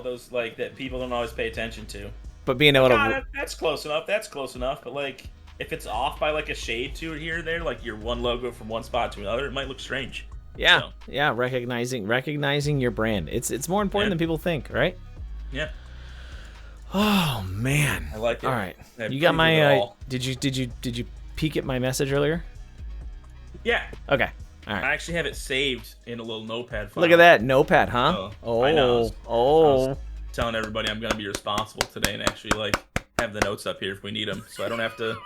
those like that people don't always pay attention to. But being able Like, to, that's close enough. That's close enough. But like, if it's off by like a shade to here or there, like your one logo from one spot to another, it might look strange. yeah, So, yeah, recognizing your brand. It's more important than people think, right? yeah, Oh man, I like it. All right, I you got approve of it my. all. Did you peek at my message earlier? Yeah, Okay, all right. I actually have it saved in a little notepad file. Look at that notepad, huh? I know. I was Oh. telling everybody I'm gonna be responsible today and actually like have the notes up here if we need them, so I don't have to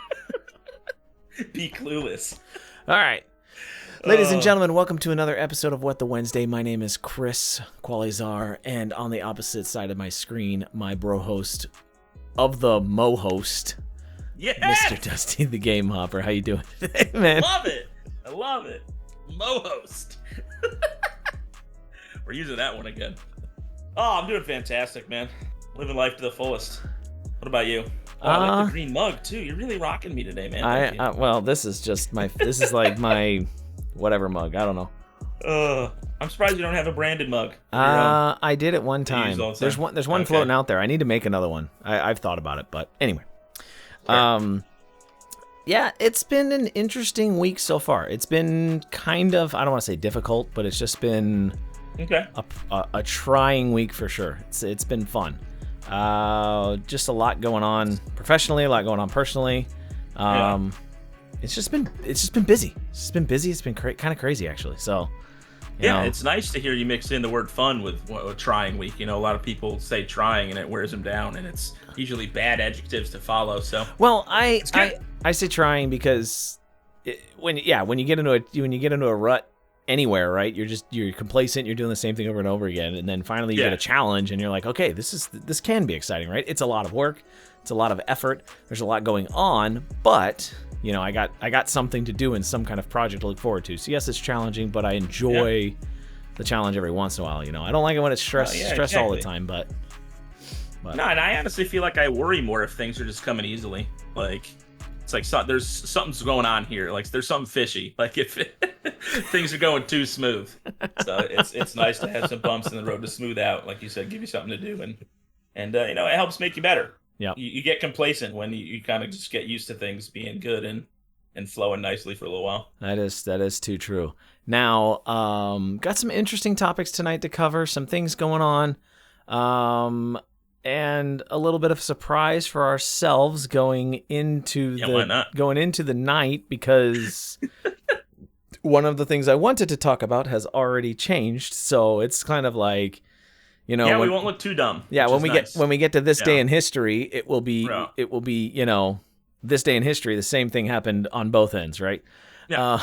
be clueless. All right. Ladies and gentlemen, welcome to another episode of What the Wednesday. My name is Chris Qualizar, and on the opposite side of my screen, my bro host of the Mo host, Mr. Dusty the Game Hopper. How you doing today, man? Love it. I love it. Mo host. We're using that one again. Oh, I'm doing fantastic, man. Living life to the fullest. What about you? Oh, I like the green mug too. You're really rocking me today, man. Well, this is just my. This is like my whatever mug. I don't know. I'm surprised you don't have a branded mug. I did at one time. All the There's time. one Okay. floating out there. I need to make another one. I've thought about it, but anyway. Sure. Yeah, it's been an interesting week so far. It's been kind of, I don't want to say difficult, but it's just been Okay. a trying week for sure. It's been fun. Just a lot going on professionally, a lot going on personally. It's just been busy. It's just been busy. It's been kind of crazy actually. So you know. It's nice to hear you mix in the word fun with trying week. You know, a lot of people say trying and it wears them down, and it's usually bad adjectives to follow. So well, I say trying because when you get into a rut anywhere, right? You're complacent. You're doing the same thing over and over again, and then finally you get a challenge, and you're like, okay, this can be exciting, right? It's a lot of work. It's a lot of effort. There's a lot going on, but you know, I got something to do and some kind of project to look forward to. So yes, it's challenging, but I enjoy the challenge every once in a while. You know, I don't like it when it's stress all the time, but no, and I honestly feel like I worry more if things are just coming easily. Like it's like there's something's going on here. Like there's something fishy. Like if things are going too smooth. So it's nice to have some bumps in the road to smooth out. Like you said, give you something to do, and you know, it helps make you better. Yeah, you get complacent when you kind of just get used to things being good and flowing nicely for a little while. That is too true. Now, got some interesting topics tonight to cover. Some things going on, and a little bit of surprise for ourselves going into the night because one of the things I wanted to talk about has already changed. So it's kind of like, you know, we won't look too dumb. Yeah, when we get to this day in history, it will be you know, this day in history. The same thing happened on both ends, right? Yeah.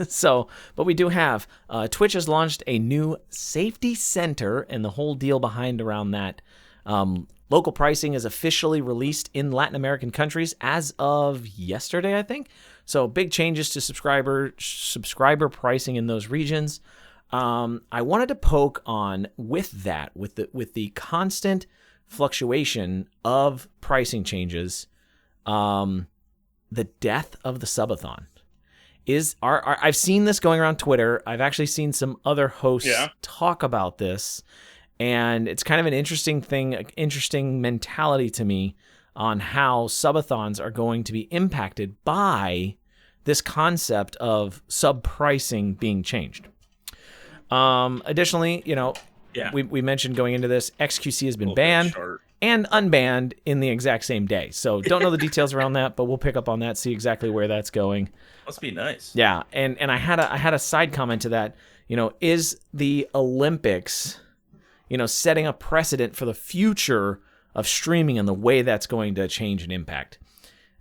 So, but we do have Twitch has launched a new safety center, and the whole deal behind around that. Local pricing is officially released in Latin American countries as of yesterday, I think. So big changes to subscriber pricing in those regions. I wanted to poke on with the constant fluctuation of pricing changes, the death of the Sub-A-Thon. I've seen this going around Twitter. I've actually seen some other hosts talk about this, and it's kind of an interesting thing, an interesting mentality to me on how Sub-A-Thons are going to be impacted by this concept of sub-pricing being changed. Additionally, you know, we mentioned going into this, XQC has been banned and unbanned in the exact same day. So don't know the details around that, but we'll pick up on that, see exactly where that's going. Must be nice. Yeah, and I had a side comment to that. You know, is the Olympics, you know, setting a precedent for the future of streaming and the way that's going to change and impact?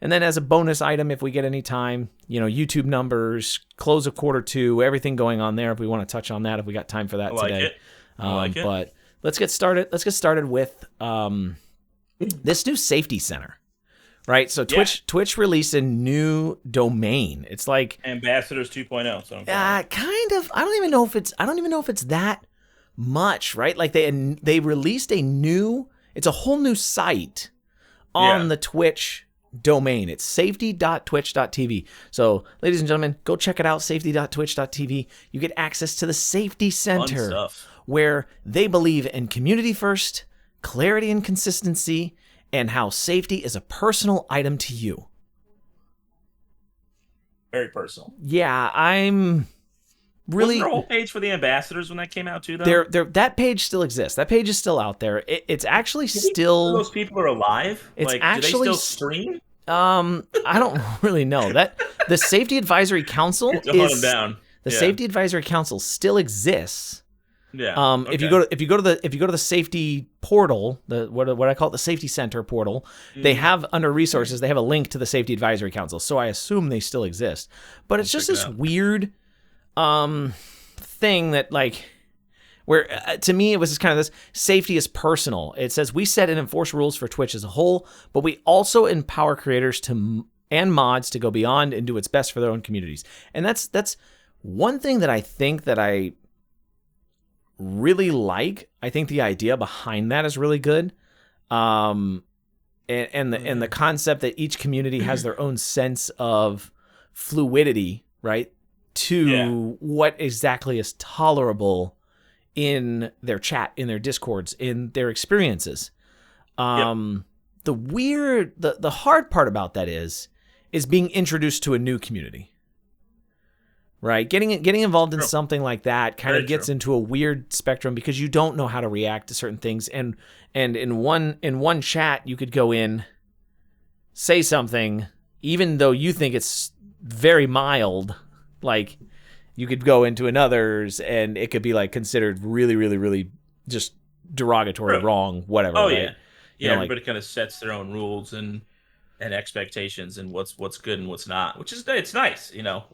And then as a bonus item, if we get any time, you know, YouTube numbers, close of quarter two, everything going on there. If we want to touch on that, if we got time for that today. I like it. But let's get started. Let's get started with this new safety center, right? So Twitch released a new domain. It's like Ambassadors 2.0. So kind of. I don't even know if it's that much, right? Like they released it's a whole new site on the Twitch domain. It's safety.twitch.tv. So, ladies and gentlemen, go check it out, safety.twitch.tv. You get access to the safety center. Fun stuff. where they believe in community first, clarity and consistency, and how safety is a personal item to you. Very personal. Yeah, I'm really... Wasn't there a whole page for the ambassadors when that came out too, though? That page still exists. That page is still out there. It's actually still... Those people are alive? It's like, actually... do they still stream? I don't really know. That the Safety Advisory Council is... Down. The Safety Advisory Council still exists. Yeah. Okay. If you go to the safety portal, what I call it, the Safety Center portal, they have under resources, they have a link to the Safety Advisory Council. So I assume they still exist. But it's just this weird thing that, like, where to me it was just kind of this: safety is personal. It says we set and enforce rules for Twitch as a whole, but we also empower creators and mods to go beyond and do what's best for their own communities. And that's one thing that I think that I really like. I think the idea behind that is really good. And the concept that each community has their own sense of fluidity, right? To what exactly is tolerable in their chat, in their discords, in their experiences. The hard part about that is being introduced to a new community. Right, getting involved in something like that kind of gets into a weird spectrum because you don't know how to react to certain things, and in one chat you could go in, say something, even though you think it's very mild, like you could go into another's and it could be like considered really, really, really just derogatory, wrong, whatever. Oh right? Yeah. Everybody kind of sets their own rules and expectations and what's good and what's not, which is it's nice, you know.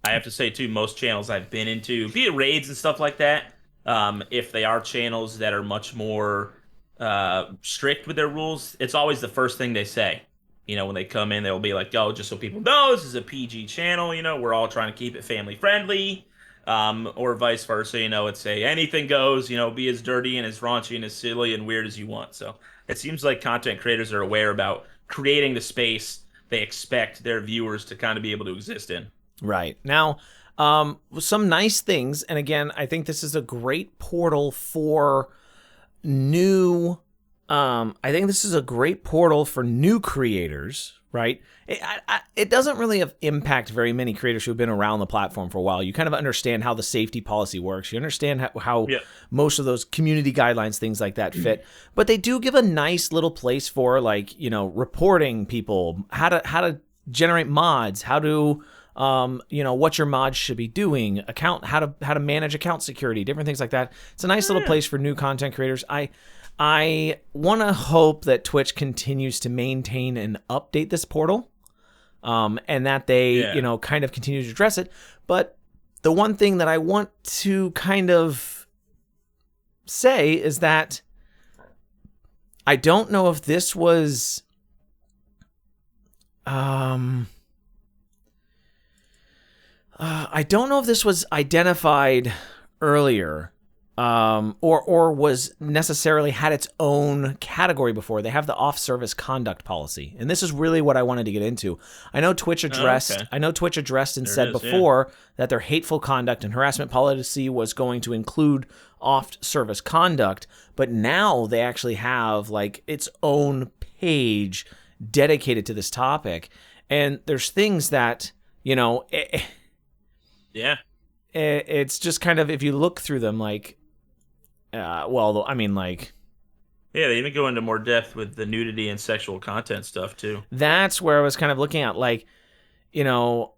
I have to say, too, most channels I've been into, be it raids and stuff like that, if they are channels that are much more strict with their rules, it's always the first thing they say. You know, when they come in, they'll be like, oh, just so people know, this is a PG channel, you know, we're all trying to keep it family-friendly, or vice versa, you know, it's anything goes, you know, be as dirty and as raunchy and as silly and weird as you want. So it seems like content creators are aware about creating the space they expect their viewers to kind of be able to exist in. Right. Now, some nice things, and again, I think this is a great portal for new creators, right? It doesn't really impact very many creators who've been around the platform for a while. You kind of understand how the safety policy works. You understand how most of those community guidelines, things like that fit. But they do give a nice little place for, like, you know, reporting people, how to generate mods, how to... you know, what your mods should be doing, how to manage account security, different things like that. It's a nice little place for new content creators. I want to hope that Twitch continues to maintain and update this portal, and that they, you know, kind of continue to address it. But the one thing that I want to kind of say is that I don't know if this was, I don't know if this was identified earlier, or was necessarily had its own category before. They have the off-service conduct policy, and this is really what I wanted to get into. I know Twitch addressed. I know Twitch addressed and said before that their hateful conduct and harassment policy was going to include off-service conduct, but now they actually have like its own page dedicated to this topic, and there's things that, you know. It's just kind of, if you look through them, like, well, I mean, like... Yeah, they even go into more depth with the nudity and sexual content stuff, too. That's where I was kind of looking at, like, you know,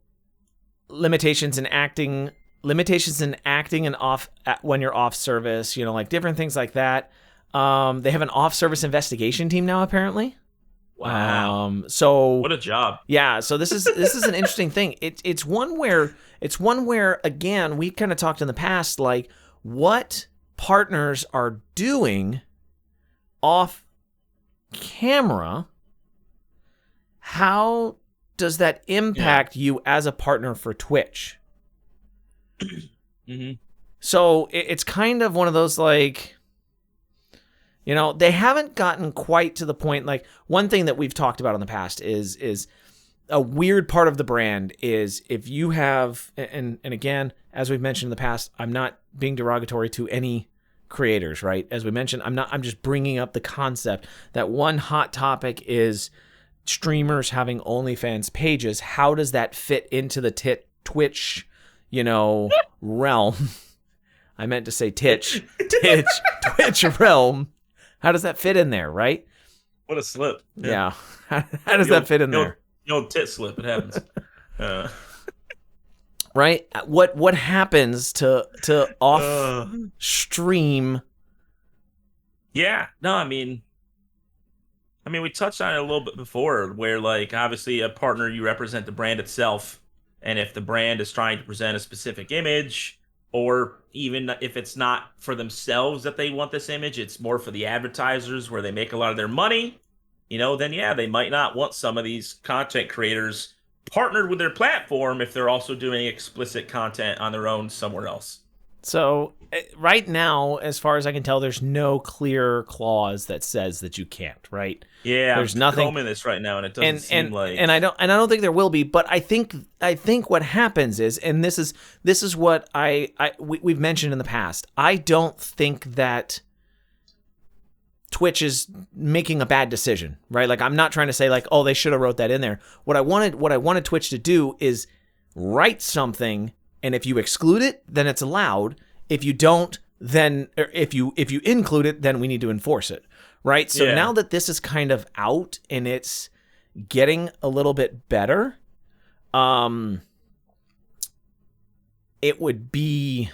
limitations in acting and when you're off service, you know, like different things like that. They have an off-service investigation team now, apparently. Wow. So what a job. Yeah. So this is an interesting thing. It's one where again, we kind of talked in the past, like what partners are doing off camera. How does that impact you as a partner for Twitch? Mm-hmm. So it's kind of one of those, like, you know, they haven't gotten quite to the point. Like, one thing that we've talked about in the past is a weird part of the brand is if you have, and again, as we've mentioned in the past, I'm not being derogatory to any creators, right? As we mentioned, I'm just bringing up the concept that one hot topic is streamers having OnlyFans pages. How does that fit into the Twitch, realm? I meant to say Twitch realm. How does that fit in there, right? What a slip. Yeah. How does that fit in there? The old tit slip, it happens. Right? What happens to off stream? Yeah. No, I mean, we touched on it a little bit before, where like obviously a partner, you represent the brand itself, and if the brand is trying to present a specific image, or even if it's not for themselves that they want this image, it's more for the advertisers where they make a lot of their money, then yeah, they might not want some of these content creators partnered with their platform if they're also doing explicit content on their own somewhere else. So right now, as far as I can tell, there's no clear clause that says that you can't, right? Yeah, there's I'm nothing combing this right now, and it doesn't seem like. And I don't think there will be. But I think what happens is, and this is what we've mentioned in the past. I don't think that Twitch is making a bad decision, right? Like, I'm not trying to say like, oh, they should have wrote that in there. What I wanted Twitch to do is write something, and if you exclude it, then it's allowed. If you don't, then if you include it, then we need to enforce it, right? So now that this is kind of out and it's getting a little bit better, it would be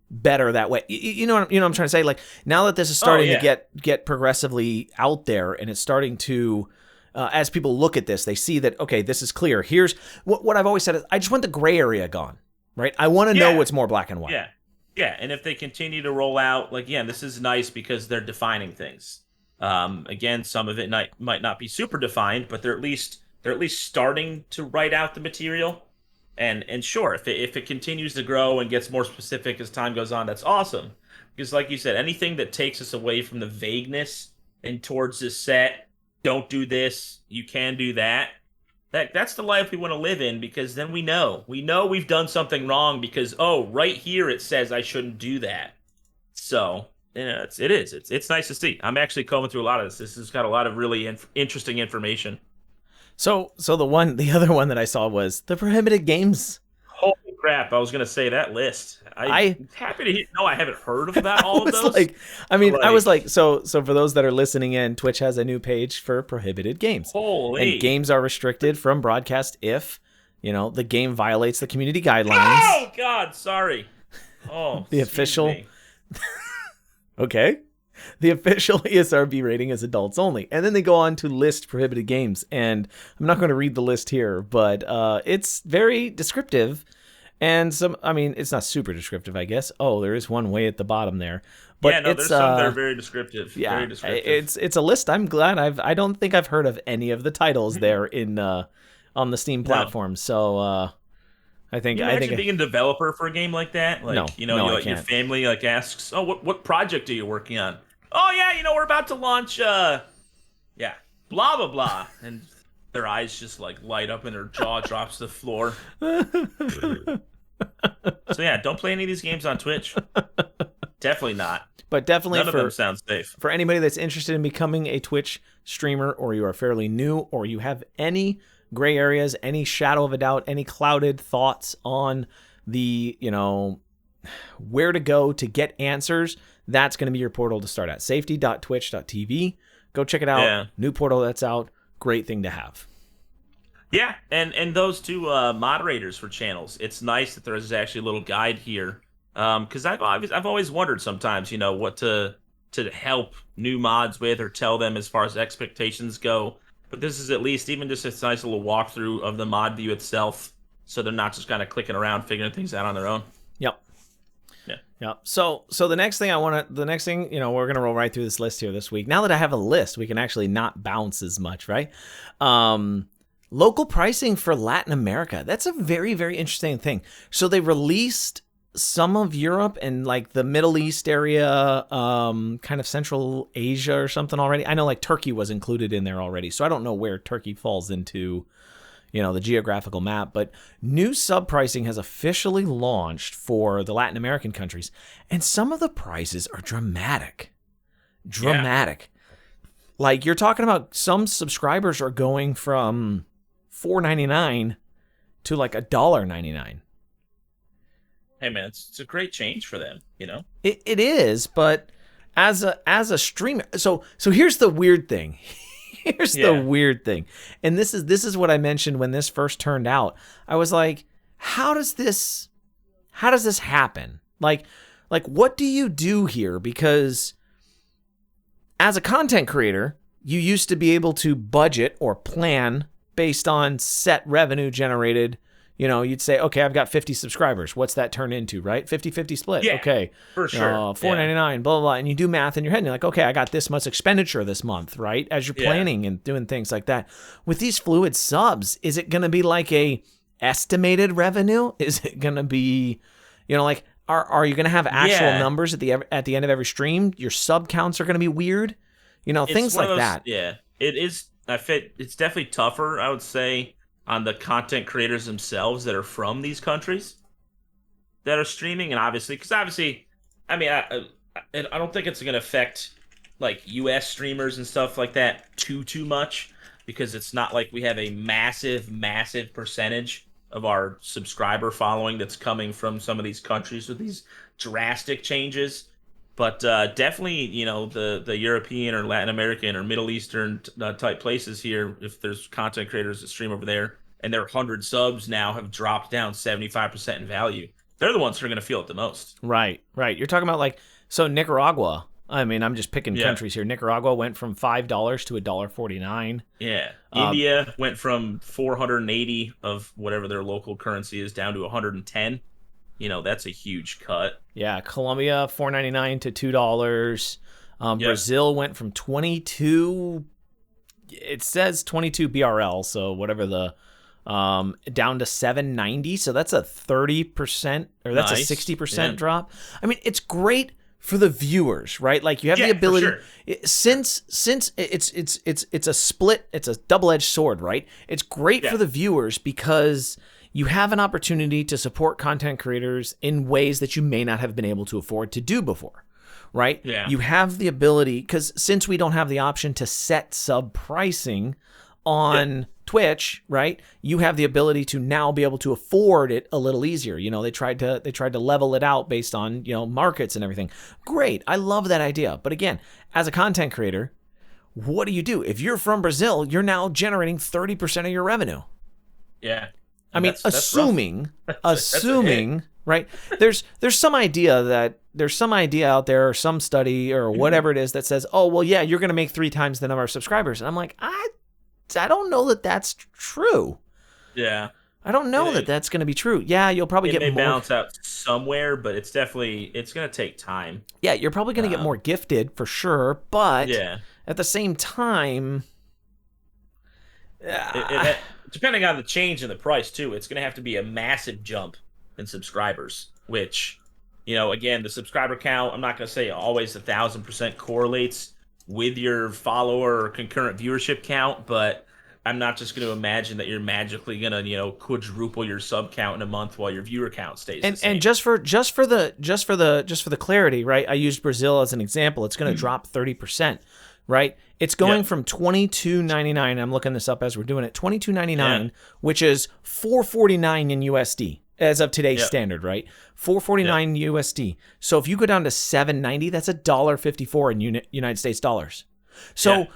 better that way. You know what I'm trying to say? Like, now that this is starting to get progressively out there, and it's starting to, as people look at this, they see that, okay, this is clear. Here's what I've always said is, I just want the gray area gone, right? I want to know what's more black and white. Yeah, and if they continue to roll out, like, this is nice because they're defining things. Again, some of it might not be super defined, but they're at least starting to write out the material. And sure, if it continues to grow and gets more specific as time goes on, that's awesome. Because like you said, anything that takes us away from the vagueness and towards this set, don't do this, you can do that. That's the life we want to live in, because then we know we've done something wrong because, oh, right here it says I shouldn't do that. So it's nice to see. I'm actually combing through a lot of this. This has got a lot of really interesting information. So the other one that I saw was the prohibited games. Holy crap! I was gonna say that list. I'm happy to know I haven't heard about all of those. I was like, so for those that are listening in, Twitch has a new page for prohibited games. Holy! And games are restricted from broadcast if the game violates the community guidelines. Oh God, sorry. Oh, the official. Okay. The official ESRB rating is adults only. And then they go on to list prohibited games. And I'm not going to read the list here, but it's very descriptive. And it's not super descriptive, I guess. Oh, there is one way at the bottom there. But there's some that are very descriptive. Yeah, very descriptive. It's a list. I'm glad I don't think I've heard of any of the titles there on the Steam platform. No. So I think being a developer for a game like that, like your family asks, "Oh, what project are you working on?" "Oh yeah, we're about to launch blah blah blah," and their eyes just light up and their jaw drops to the floor. So yeah, don't play any of these games on Twitch. Definitely not. But definitely none of them sound safe. For anybody that's interested in becoming a Twitch streamer, or you are fairly new, or you have any gray areas, any shadow of a doubt, any clouded thoughts on the, where to go to get answers, that's going to be your portal to start at. Safety.twitch.tv. Go check it out. Yeah. New portal that's out. Great thing to have. Yeah, and those two moderators for channels. It's nice that there's actually a little guide here. Because I've always wondered sometimes, what to help new mods with or tell them as far as expectations go. But this is at least even just a nice little walkthrough of the mod view itself, so they're not just kind of clicking around figuring things out on their own. Yep. Yeah. Yep. So the next thing we're gonna roll right through this list here this week. Now that I have a list, we can actually not bounce as much, right? Local pricing for Latin America. That's a very, very interesting thing. So they released some of Europe and the Middle East area, kind of Central Asia or something already. I know Turkey was included in there already, so I don't know where Turkey falls into the geographical map. But new sub pricing has officially launched for the Latin American countries, and some of the prices are dramatic. Dramatic. Like, you're talking about some subscribers are going from $4.99 to like $1.99. Hey man, it's a great change for them, It is, but as a streamer, so here's the weird thing. The weird thing. And this is what I mentioned when this first turned out. I was like, how does this happen? Like what do you do here? Because as a content creator, you used to be able to budget or plan based on set revenue generated. You'd say, okay, I've got 50 subscribers. What's that turn into, right? 50-50 split. Yeah, okay. For sure. $4.99, blah, blah, blah. And you do math in your head, and you're like, okay, I got this much expenditure this month, right? As you're planning and doing things like that. With these fluid subs, is it going to be like a estimated revenue? Is it going to be, like, are you going to have actual numbers at the end of every stream? Your sub counts are going to be weird? Things like that. Yeah, it is. It's definitely tougher, I would say, on the content creators themselves that are from these countries that are streaming. And obviously, I mean, I don't think it's going to affect like US streamers and stuff like that too much, because it's not like we have a massive percentage of our subscriber following that's coming from some of these countries with these drastic changes. But definitely, the European or Latin American or Middle Eastern type places here, if there's content creators that stream over there and their 100 subs now have dropped down 75% in value, they're the ones who are going to feel it the most. Right. You're talking about so Nicaragua. I mean, I'm just picking countries here. Nicaragua went from $5 to $1.49. Yeah. India went from 480 of whatever their local currency is down to 110. That's a huge cut. Yeah, Colombia $4.99 to $2. Brazil went from 22. It says 22 BRL, so whatever the down to 7.90. So that's a 30%, or that's a 60% drop. I mean, it's great for the viewers, right? Like, you have the ability. For sure. Since it's a split, it's a double-edged sword, right? It's great for the viewers because you have an opportunity to support content creators in ways that you may not have been able to afford to do before, right? Yeah. You have the ability, because since we don't have the option to set sub pricing on Twitch, right? You have the ability to now be able to afford it a little easier. They tried to level it out based on, markets and everything. Great. I love that idea. But again, as a content creator, what do? If you're from Brazil, you're now generating 30% of your revenue. Yeah. I mean, assuming, right? There's some idea out there, or some study or whatever it is that says, oh, well, yeah, you're going to make 3 times the number of subscribers. And I'm like, I don't know that that's true. Yeah. I don't know that that's going to be true. Yeah, you'll probably get more. It may balance out somewhere, but it's going to take time. Yeah, you're probably going to get more gifted for sure. But at the same time, depending on the change in the price, too, it's going to have to be a massive jump in subscribers, which, again, the subscriber count, I'm not going to say always 1,000% correlates with your follower or concurrent viewership count, but I'm not just going to imagine that you're magically going to, quadruple your sub count in a month while your viewer count stays the same. And just for the clarity, right? I used Brazil as an example. It's going to drop 30%. Right? It's going from $22.99. I'm looking this up as we're doing it. $22.99, which is $4.49 in USD as of today's standard, right? $4.49 USD. So if you go down to $7.90, that's $1.54 in United States dollars. So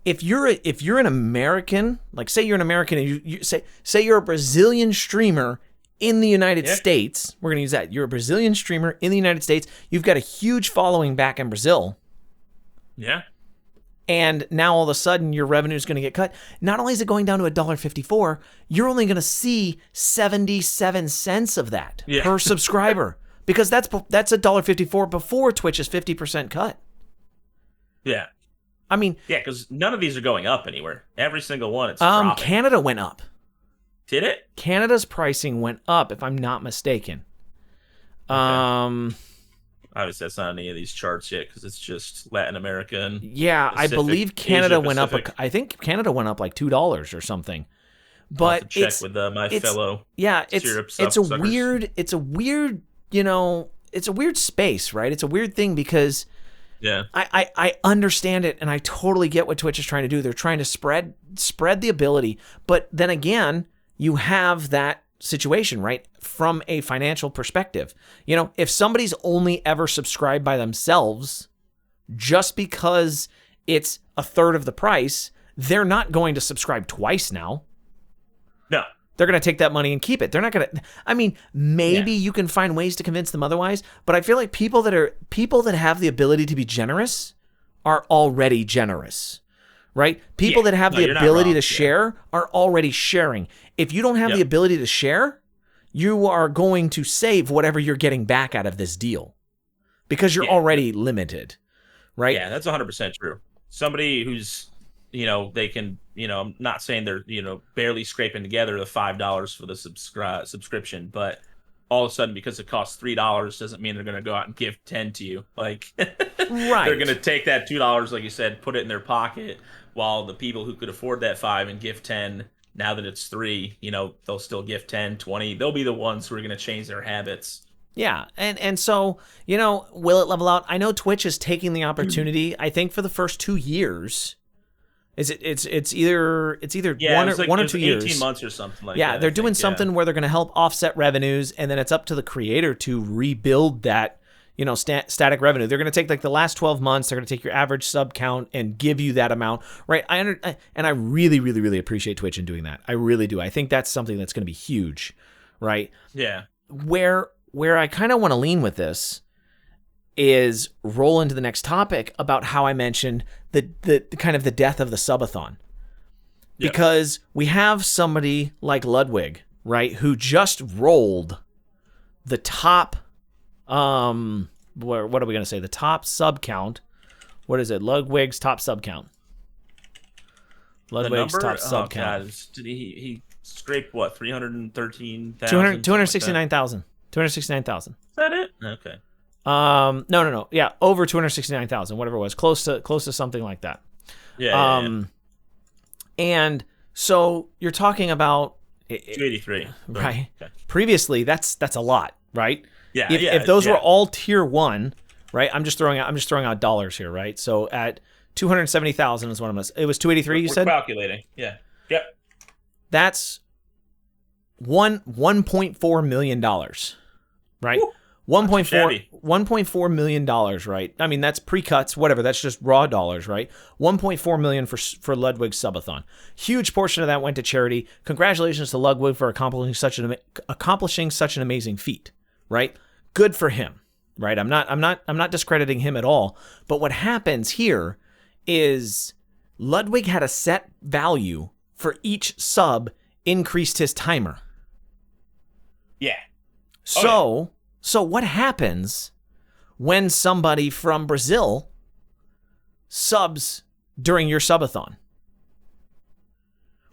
if you're an American, like say you're an American, and you say you're a Brazilian streamer in the United States, we're going to use that. You're a Brazilian streamer in the United States. You've got a huge following back in Brazil. Yeah. And now all of a sudden your revenue is going to get cut. Not only is it going down to $1.54, you're only going to see 77 cents of that per subscriber, because that's $1.54 before Twitch's 50% cut. Yeah. I mean, because none of these are going up anywhere. Every single one, it's dropping. Canada went up. Did it? Canada's pricing went up, if I'm not mistaken. Okay. Obviously, that's not on any of these charts yet because it's just Latin America and I believe Canada went up. I think Canada went up like $2 or something. I'll have to but check with my fellow syrup it's a suckers. weird it's a weird space, right? It's a weird thing because Yeah. I understand it, and I totally get what Twitch is trying to do. They're trying to spread the ability, but then again, you have that situation, right? From a financial perspective, if somebody's only ever subscribed by themselves, just because it's a third of the price, they're not going to subscribe twice now. No. They're going to take that money and keep it. They're not going to, I mean, maybe you can find ways to convince them otherwise, but I feel like people that have the ability to be generous are already generous, right? People that have the ability to share are already sharing. If you don't have the ability to share, you are going to save whatever you're getting back out of this deal because you're already limited, right? Yeah, that's 100% true. Somebody who's, they can, I'm not saying they're, barely scraping together the $5 for the subscription, but all of a sudden, because it costs $3 doesn't mean they're going to go out and give 10 to you. Like, right. They're going to take that $2, like you said, put it in their pocket, while the people who could afford that 5 and give 10, now that it's 3, they'll still give 10, 20. They'll be the ones who are going to change their habits. Yeah, and so, will it level out? I know Twitch is taking the opportunity, I think for the first 2 years. It's either one or 2 years. 18 months or something like that. Yeah, they're doing something where they're going to help offset revenues, and then it's up to the creator to rebuild that, static revenue. They're going to take like the last 12 months, they're going to take your average sub count and give you that amount, right? And I really, really, really appreciate Twitch in doing that. I really do. I think that's something that's going to be huge, right? Yeah. Where I kind of want to lean with this is roll into the next topic about how I mentioned the kind of the death of the Sub-A-Thon. Because we have somebody like Ludwig, right, who just rolled the top, what are we going to say? The top sub count. What is it? Ludwig's top sub count. Ludwig's top sub count. Did he scraped what? 313,000? 269,000. 269,000. Is that it? Okay. No. Yeah, over 269,000, whatever it was. Close to something like that. Yeah. And so you're talking about 283. Right. Okay. Previously, that's a lot, right? Yeah. If those were all tier 1, right? I'm just throwing out dollars here, right? So at 270,000 is what it was 283 you said? We're calculating. Yeah. Yep. That's $1.4 million, right? Woo. $1.4 million, right? I mean, that's pre-cuts, whatever. That's just raw dollars, right? $1.4 million for Ludwig's Sub-A-Thon. Huge portion of that went to charity. Congratulations to Ludwig for accomplishing such an amazing feat, right? Good for him, right? I'm not discrediting him at all. But what happens here is Ludwig had a set value for each sub increased his timer. Yeah. So what happens when somebody from Brazil subs during your Sub-A-Thon?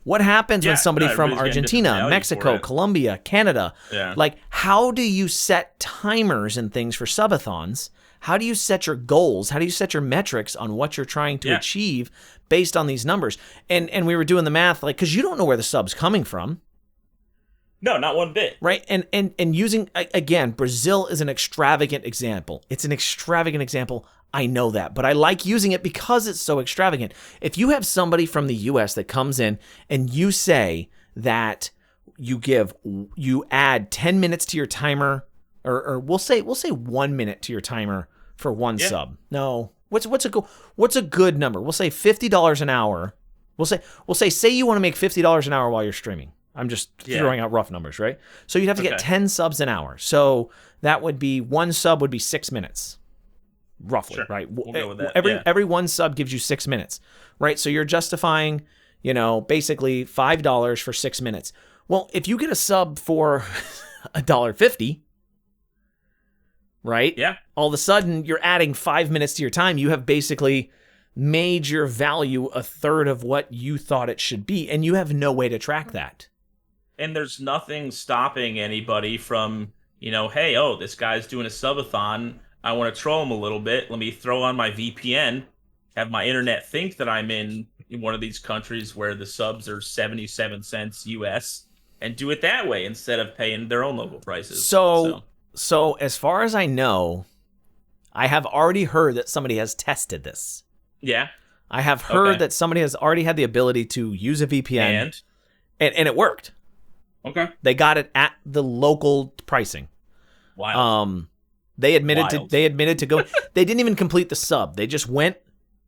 What happens when somebody from Argentina, Mexico, Colombia, Canada? Yeah. Like, how do you set timers and things for Sub-A-Thons? How do you set your goals? How do you set your metrics on what you're trying to achieve based on these numbers? And we were doing the math, like, because you don't know where the sub's coming from. No, not one bit. Right. And using, again, Brazil is an extravagant example. It's an extravagant example. I know that, but I like using it because it's so extravagant. If you have somebody from the US that comes in and you say that you add 10 minutes to your timer, or we'll say 1 minute to your timer for one sub. No. What's a good number? We'll say $50 an hour. We'll say you want to make $50 an hour while you're streaming. I'm just throwing out rough numbers, right? So you'd have to get 10 subs an hour. So that would be one sub would be 6 minutes, roughly, right? We'll go with that. Every one sub gives you 6 minutes, right? So you're justifying, basically $5 for 6 minutes. Well, if you get a sub for $1.50, right? Yeah. All of a sudden, you're adding 5 minutes to your time. You have basically made your value a third of what you thought it should be, and you have no way to track that. And there's nothing stopping anybody from, hey, this guy's doing a Sub-A-Thon. I want to troll him a little bit. Let me throw on my VPN, have my internet think that I'm in in one of these countries where the subs are 77 cents US and do it that way instead of paying their own local prices. So as far as I know, I have already heard that somebody has tested this. Yeah. I have heard that somebody has already had the ability to use a VPN and it worked. Okay. They got it at the local pricing. Wild. They admitted to go. They didn't even complete the sub. They just went,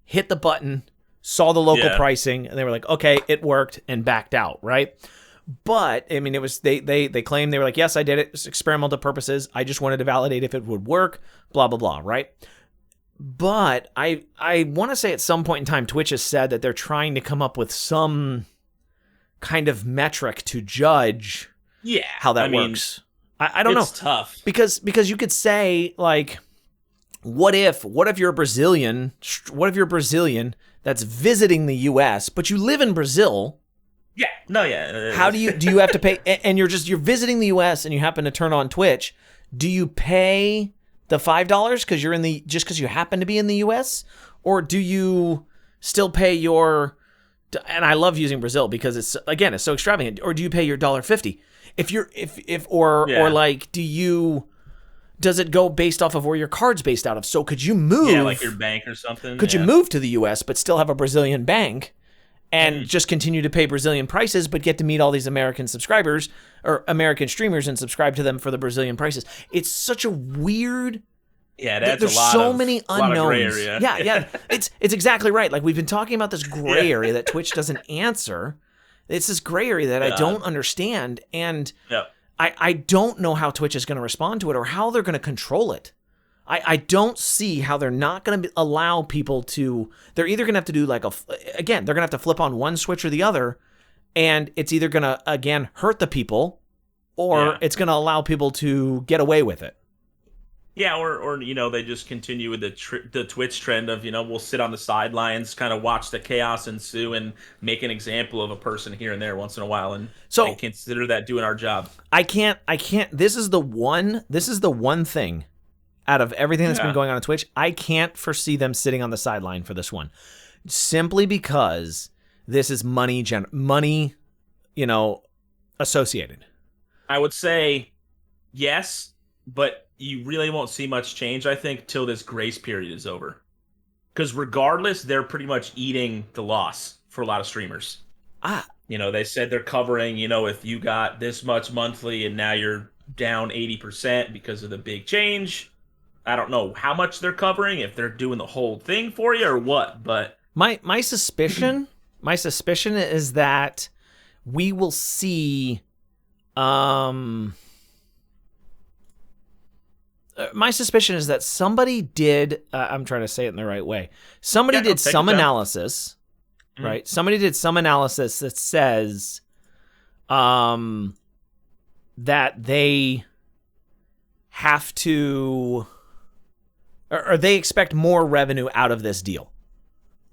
hit the button, saw the local pricing, and they were like, okay, it worked, and backed out, right? But I mean, it was they claimed, they were like, yes, I did it. It's experimental purposes. I just wanted to validate if it would work, blah blah blah, right? But I want to say at some point in time, Twitch has said that they're trying to come up with some kind of metric to judge how that works. I don't know. It's tough. Because you could say, like, what if you're a Brazilian that's visiting the US, but you live in Brazil? Yeah. No, yeah. How do you have to pay, and you're visiting the US and you happen to turn on Twitch, do you pay the $5 because you happen to be in the US, or do you still pay your, and I love using Brazil because it's so extravagant, or do you pay your $1.50? Or like, does it go based off of where your card's based out of? So could you move? Yeah, like your bank or something. Could you move to the US but still have a Brazilian bank and just continue to pay Brazilian prices, but get to meet all these American subscribers or American streamers and subscribe to them for the Brazilian prices? It's such a weird. Yeah, that's there's a lot so of, many unknowns. Lot of gray area. Yeah. It's exactly right. Like, we've been talking about this gray area that Twitch doesn't answer. It's this gray area that I don't understand, and I don't know how Twitch is going to respond to it or how they're going to control it. I don't see how they're not going to allow people to. They're either going to have to do they're going to have to flip on one switch or the other, and it's either going to, again, hurt the people, or it's going to allow people to get away with it. Yeah, or they just continue with the Twitch trend of, we'll sit on the sidelines, kind of watch the chaos ensue, and make an example of a person here and there once in a while, and consider that doing our job. I can't. This is the one thing out of everything that's been going on on Twitch, I can't foresee them sitting on the sideline for this one, simply because this is money associated. I would say yes, but you really won't see much change, I think, till this grace period is over. Because regardless, they're pretty much eating the loss for a lot of streamers. They said they're covering, if you got this much monthly and now you're down 80% because of the big change. I don't know how much they're covering, if they're doing the whole thing for you or what, but my suspicion is that we will see my suspicion is that somebody did, I'm trying to say it in the right way. Somebody did some analysis, right? Somebody did some analysis that says that they have to, or they expect more revenue out of this deal,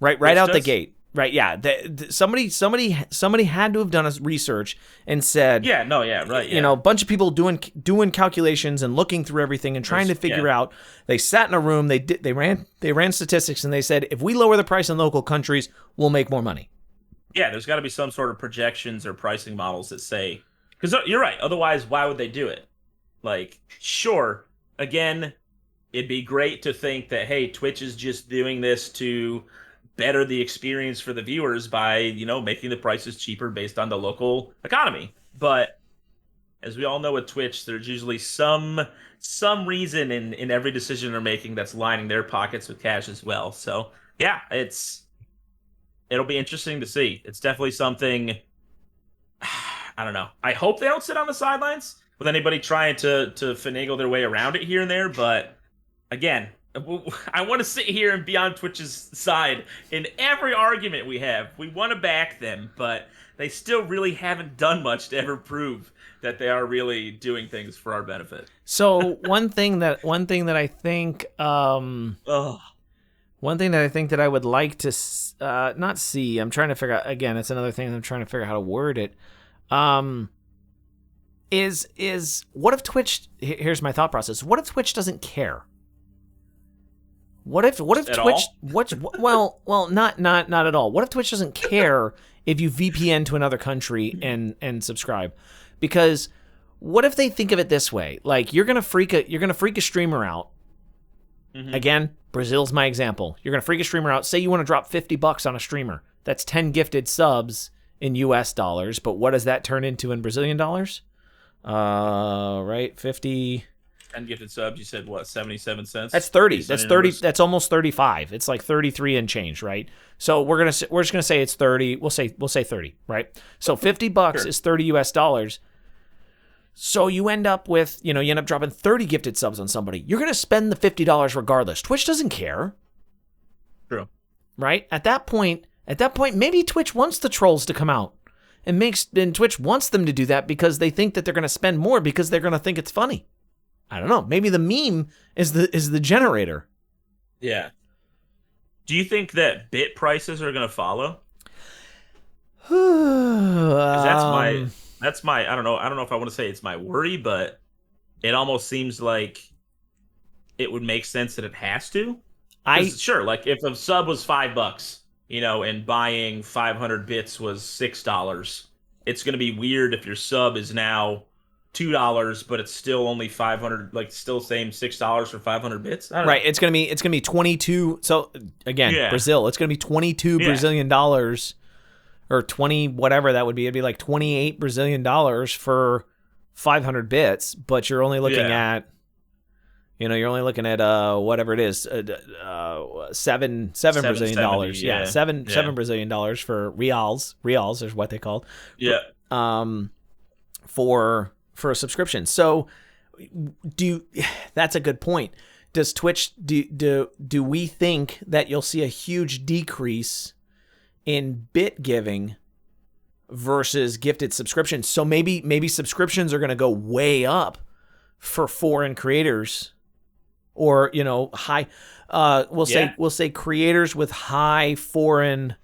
right out the gate. Right, yeah. Somebody had to have done a research and said, a bunch of people doing calculations and looking through everything and trying to figure out. They sat in a room. They ran statistics, and they said, if we lower the price in local countries, we'll make more money. Yeah, there's got to be some sort of projections or pricing models that say, because you're right. Otherwise, why would they do it? Like, sure. Again, it'd be great to think that, hey, Twitch is just doing this to better the experience for the viewers by, making the prices cheaper based on the local economy. But as we all know with Twitch, there's usually some reason in every decision they're making that's lining their pockets with cash as well. So yeah, it'll be interesting to see. It's definitely something, I don't know. I hope they don't sit on the sidelines with anybody trying to finagle their way around it here and there. But again, I want to sit here and be on Twitch's side in every argument we have. We want to back them, but they still really haven't done much to ever prove that they are really doing things for our benefit. So one thing that I think that I would like to not see. I'm trying to figure out, again, it's another thing I'm trying to figure out how to word it. Is what if Twitch? Here's my thought process. What if Twitch doesn't care? What if At Twitch all? well not at all. What if Twitch doesn't care if you VPN to another country and subscribe? Because what if they think of it this way? Like you're gonna freak a streamer out. Mm-hmm. Again, Brazil's my example. You're gonna freak a streamer out. Say you want to drop $50 on a streamer. That's 10 gifted subs in US dollars. But what does that turn into in Brazilian dollars? Right, 50. 10 gifted subs. You said what? 77 cents. That's 30. That's 30. That's almost 35. It's like 33 and change, right? So we're just gonna say it's 30. We'll say 30, right? So $50 Sure. is 30 US dollars. So you end up with, you end up dropping 30 gifted subs on somebody. You're gonna spend the $50 regardless. Twitch doesn't care, True. right? At that point, maybe Twitch wants the trolls to come out, and Twitch wants them to do that because they think that they're gonna spend more because they're gonna think it's funny. I don't know. Maybe the meme is the generator. Yeah. Do you think that bit prices are going to follow? 'Cause that's my I don't know if I want to say it's my worry, but it almost seems like it would make sense that it has to. Sure, like if a sub was $5, and buying 500 bits was $6, it's going to be weird if your sub is now $2, but it's still only 500, like still same $6 for 500 bits. I don't Right. know. It's gonna be 22. So again, Yeah. Brazil. It's gonna be 22 Brazilian dollars, or 20 whatever that would be. It'd be like 28 Brazilian dollars for 500 bits, but you're only looking at, whatever it is, seven Brazilian dollars. Yeah. Seven Brazilian dollars for reals. Reals is what they called. Yeah. For a subscription. So that's a good point. Does Twitch do we think that you'll see a huge decrease in bit giving versus gifted subscriptions? So maybe subscriptions are going to go way up for foreign creators, or high we'll say creators with high foreign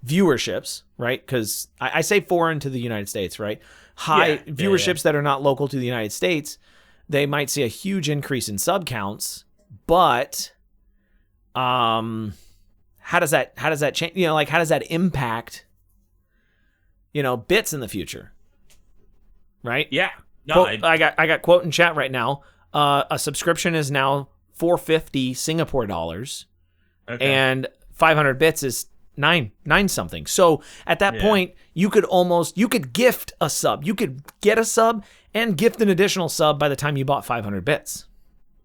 viewerships, right? Cuz I say foreign to the United States, right? High viewerships that are not local to the United States, they might see a huge increase in sub counts, but how does that change? How does that impact bits in the future? Right? Yeah. No, I got quote in chat right now. A subscription is now 450 Singapore dollars, and 500 bits is nine something. So at that point, you could gift a sub. You could get a sub and gift an additional sub by the time you bought 500 bits.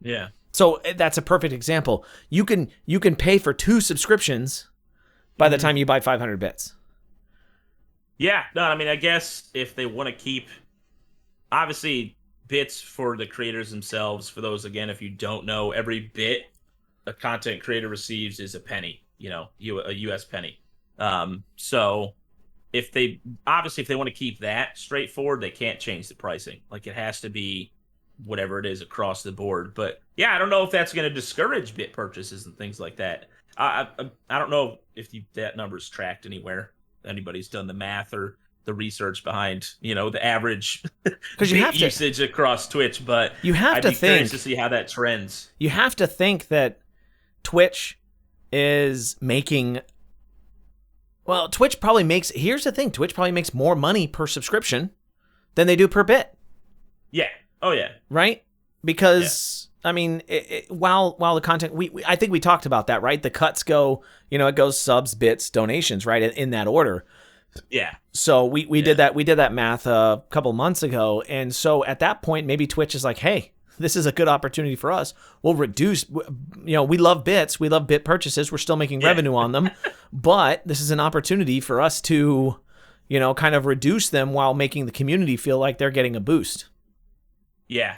Yeah. So that's a perfect example. You can pay for 2 subscriptions by the time you buy 500 bits. Yeah. No, I mean, I guess if they want to keep, obviously, bits for the creators themselves. For those, again, if you don't know, every bit a content creator receives is a penny. A U.S. penny. So if they want to keep that straightforward, they can't change the pricing. Like it has to be whatever it is across the board. But yeah, I don't know if that's going to discourage bit purchases and things like that. I don't know if that number's tracked anywhere. Anybody's done the math or the research behind the average bit usage across Twitch, but I'd be curious to see how that trends. You have to think that Twitch is making, Twitch probably makes, here's the thing, Twitch probably makes more money per subscription than they do per bit. Yeah. Oh yeah. Right? Because I mean, while the content, I think we talked about that, right? The cuts go, it goes subs, bits, donations, right? In that order. Yeah. So we did that math a couple months ago, and so at that point, maybe Twitch is like, hey, this is a good opportunity for us. We'll reduce, we love bits. We love bit purchases. We're still making revenue on them. But this is an opportunity for us to, kind of reduce them while making the community feel like they're getting a boost. Yeah.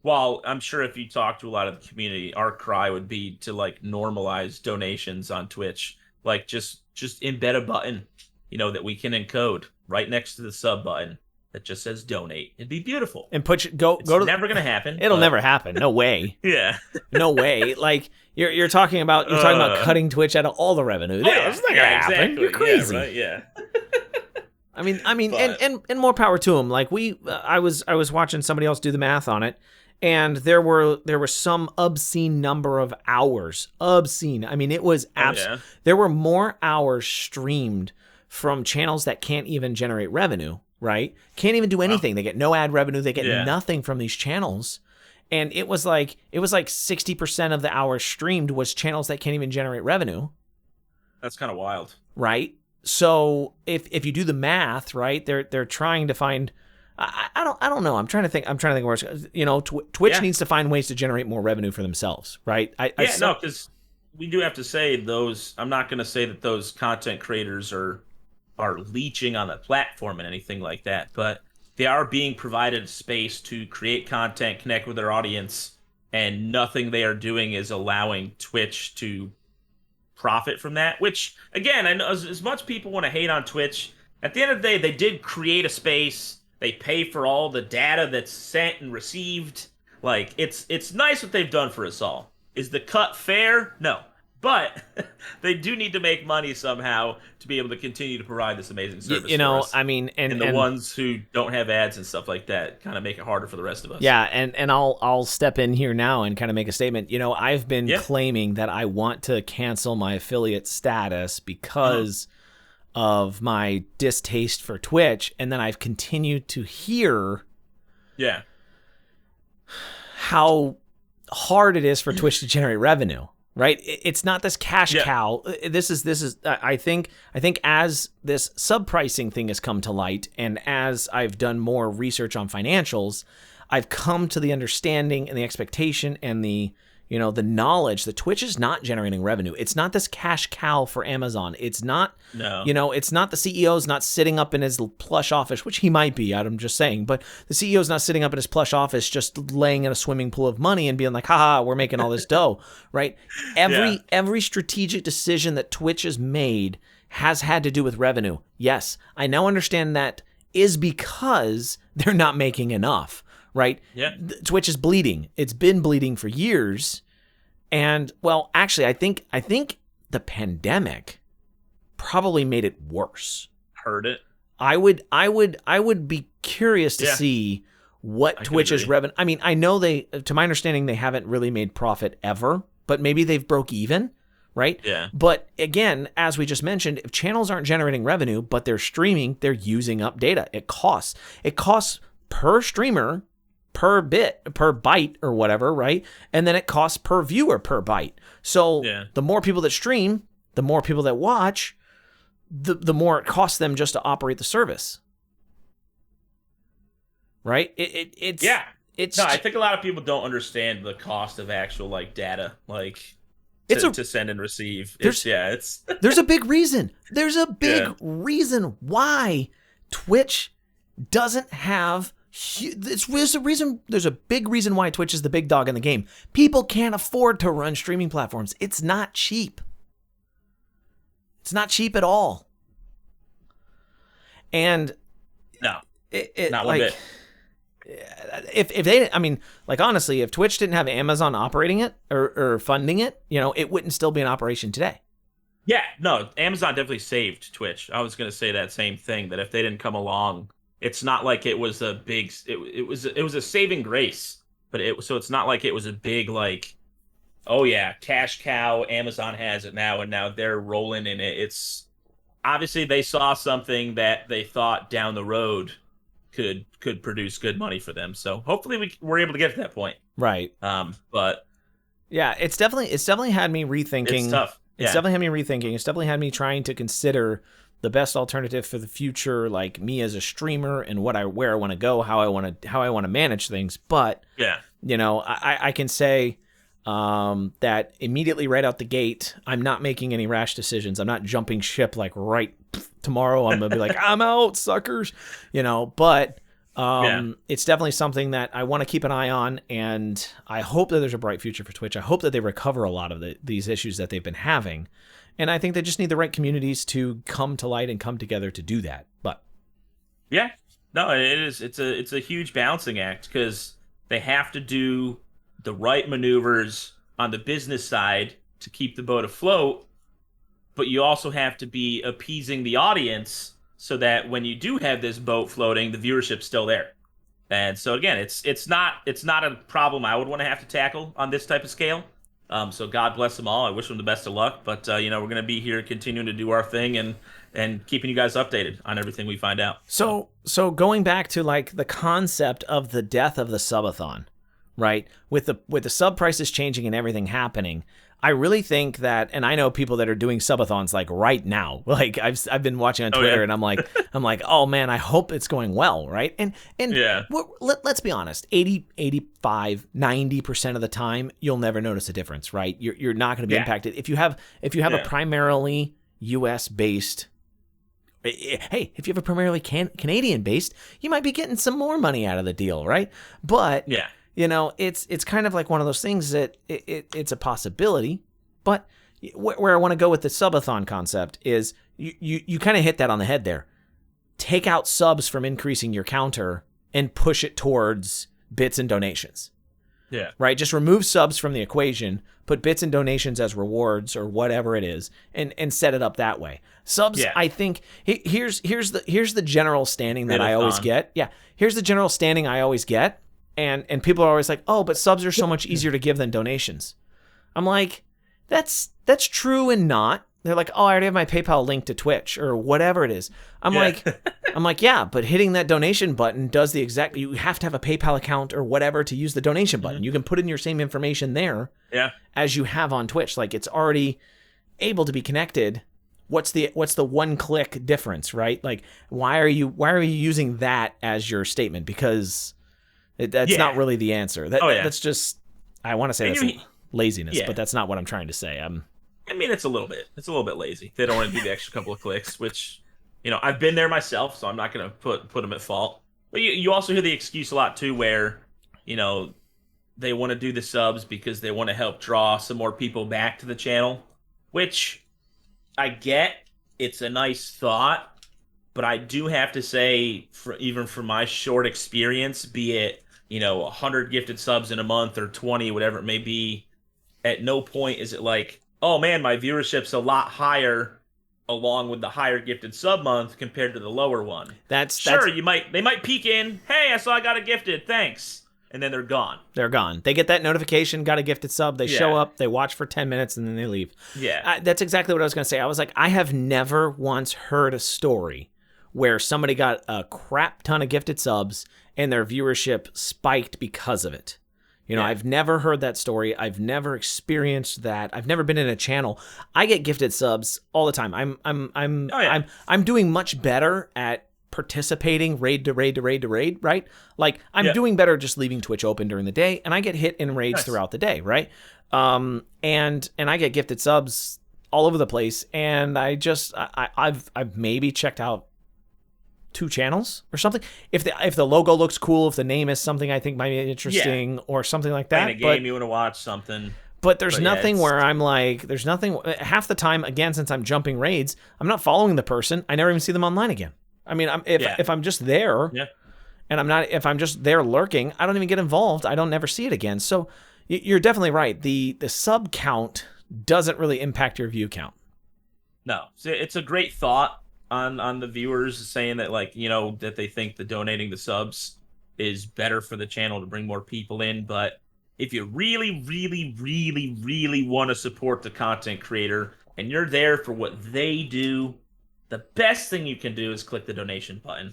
Well, I'm sure if you talk to a lot of the community, our cry would be to normalize donations on Twitch. Just embed a button, that we can encode right next to the sub button that just says donate. It'd be beautiful. And go to. Never gonna happen. It'll never happen. No way. Yeah. No way. You're talking about cutting Twitch out of all the revenue. It's not gonna happen. Exactly. You're crazy. Yeah, right? Yeah. I mean, and more power to them. I was watching somebody else do the math on it, and there were some obscene number of hours. Obscene. I mean, it was there were more hours streamed from channels that can't even generate revenue, right? Can't even do anything. They get no ad revenue. They get nothing from these channels. And it was like 60% of the hours streamed was channels that can't even generate revenue. That's kind of wild. Right? So if you do the math, right, they're trying to find I don't know. I'm trying to think where Twitch needs to find ways to generate more revenue for themselves, right? Because we do have to say those. I'm not going to say that those content creators are leeching on the platform and anything like that, but they are being provided space to create content, connect with their audience, and nothing they are doing is allowing Twitch to profit from that. Which, again, I know as much people want to hate on Twitch, at the end of the day, they did create a space. They pay for all the data that's sent and received. Like, it's nice what they've done for us all. Is the cut fair? No. But they do need to make money somehow to be able to continue to provide this amazing service for us. I mean, and the ones who don't have ads and stuff like that kind of make it harder for the rest of us. Yeah, and I'll step in here now and kind of make a statement. I've been claiming that I want to cancel my affiliate status because of my distaste for Twitch, and then I've continued to hear how hard it is for Twitch to generate revenue. Right? It's not this cash cow. This is I think as this sub-pricing thing has come to light, and as I've done more research on financials, I've come to the understanding and the expectation and the knowledge that Twitch is not generating revenue. It's not this cash cow for Amazon. It's not, it's not the CEO's not sitting up in his plush office, which he might be, I'm just saying, but the CEO's not sitting up in his plush office just laying in a swimming pool of money and being like, haha, we're making all this dough, right? Every strategic decision that Twitch has made has had to do with revenue. Yes, I now understand that is because they're not making enough. Right? Yeah. Twitch is bleeding. It's been bleeding for years. And well, actually, I think the pandemic probably made it worse. Heard it. I would be curious to see what Twitch's revenue. I mean, I know to my understanding, they haven't really made profit ever, but maybe they've broke even, right? Yeah. But again, as we just mentioned, if channels aren't generating revenue, but they're streaming, they're using up data. It costs per streamer, per byte or whatever, right? And then it costs per viewer per byte. So the more people that stream, the more people that watch, the more it costs them just to operate the service. Right? It's I think a lot of people don't understand the cost of actual data, to send and receive. There's a big reason. There's a big reason why Twitch doesn't have. There's a big reason why Twitch is the big dog in the game. People can't afford to run streaming platforms. It's not cheap. It's not cheap at all. And no, not one bit. If they, I mean, honestly, if Twitch didn't have Amazon operating it or funding it, it wouldn't still be in operation today. Yeah, no, Amazon definitely saved Twitch. I was going to say that same thing, that if they didn't come along, it's not like it was a big. It was a saving grace, but it's not like it was a big oh yeah, cash cow. Amazon has it now, and now they're rolling in it. It's obviously they saw something that they thought down the road could produce good money for them. So hopefully we're able to get to that point. Right. But yeah, it's definitely had me rethinking. It's tough. It's definitely had me rethinking. It's definitely had me trying to consider the best alternative for the future, like me as a streamer and where I want to go, how I want to manage things. But I can say that immediately right out the gate, I'm not making any rash decisions. I'm not jumping ship right tomorrow. I'm gonna be like, I'm out, suckers. But it's definitely something that I want to keep an eye on, and I hope that there's a bright future for Twitch. I hope that they recover a lot of these issues that they've been having. And I think they just need the right communities to come to light and come together to do that. But yeah, no, it is. It's a huge balancing act, because they have to do the right maneuvers on the business side to keep the boat afloat, but you also have to be appeasing the audience so that when you do have this boat floating, the viewership's still there. And so again, it's not a problem I would want to have to tackle on this type of scale. So God bless them all. I wish them the best of luck. But we're going to be here continuing to do our thing and keeping you guys updated on everything we find out. So going back to like the concept of the death of the Sub-A-Thon, right? With the sub prices changing and everything happening, I really think that, and I know people that are doing subathons like right now. Like I've been watching on Twitter, and I'm like, oh man, I hope it's going well, right? And Yeah. let's be honest, 80, 85, 90% of the time, you'll never notice a difference, right? You're not going to be impacted if you have a primarily U.S. based. Hey, if you have a primarily Canadian based, you might be getting some more money out of the deal, right? But it's kind of like one of those things that it's a possibility, but where I want to go with the subathon concept is you kind of hit that on the head there. Take out subs from increasing your counter and push it towards bits and donations. Yeah. Right? Just remove subs from the equation, put bits and donations as rewards or whatever it is, and set it up that way. Subs, I think here's the general standing that I always get. Yeah. Here's the general standing I always get. And people are always like, oh, but subs are so much easier to give than donations. I'm like, that's true and not. They're like, oh, I already have my PayPal link to Twitch or whatever it is. I'm like, yeah, but hitting that donation button does the exact. You have to have a PayPal account or whatever to use the donation button. You can put in your same information there, as you have on Twitch. Like it's already able to be connected. What's the one click difference, right? Like, why are you using that as your statement? Because that's not really the answer. That's just, I want to say that's laziness, but that's not what I'm trying to say. I mean, it's a little bit lazy. They don't want to do the extra couple of clicks, which, I've been there myself, so I'm not going to put them at fault. But you also hear the excuse a lot too, where, they want to do the subs because they want to help draw some more people back to the channel, which I get. It's a nice thought, but I do have to say, even from my short experience, be it 100 gifted subs in a month or 20, whatever it may be, at no point is it like, oh man, my viewership's a lot higher along with the higher gifted sub month compared to the lower one. They might peek in, hey, I saw I got a gifted, thanks. And then they're gone. They're gone. They get that notification, got a gifted sub, they show up, they watch for 10 minutes, and then they leave. Yeah. That's exactly what I was going to say. I was like, I have never once heard a story where somebody got a crap ton of gifted subs and their viewership spiked because of it. I've never heard that story. I've never experienced that. I've never been in a channel. I get gifted subs all the time. I'm doing much better at participating raid to raid to raid to raid, right? Like I'm doing better just leaving Twitch open during the day, and I get hit in raids throughout the day, right? And I get gifted subs all over the place, and I've maybe checked out 2 channels or something. If the logo looks cool, if the name is something I think might be interesting or something like that. Playing a game, you want to watch something. But there's nothing where I'm like, there's nothing. Half the time, again, since I'm jumping raids, I'm not following the person. I never even see them online again. I mean, if I'm just there, and if I'm just there lurking, I don't even get involved. I don't never see it again. So you're definitely right. The sub count doesn't really impact your view count. No, it's a great thought on the viewers saying that, like, that they think the donating the subs is better for the channel to bring more people in. But if you really, really, really, really want to support the content creator and you're there for what they do, the best thing you can do is click the donation button.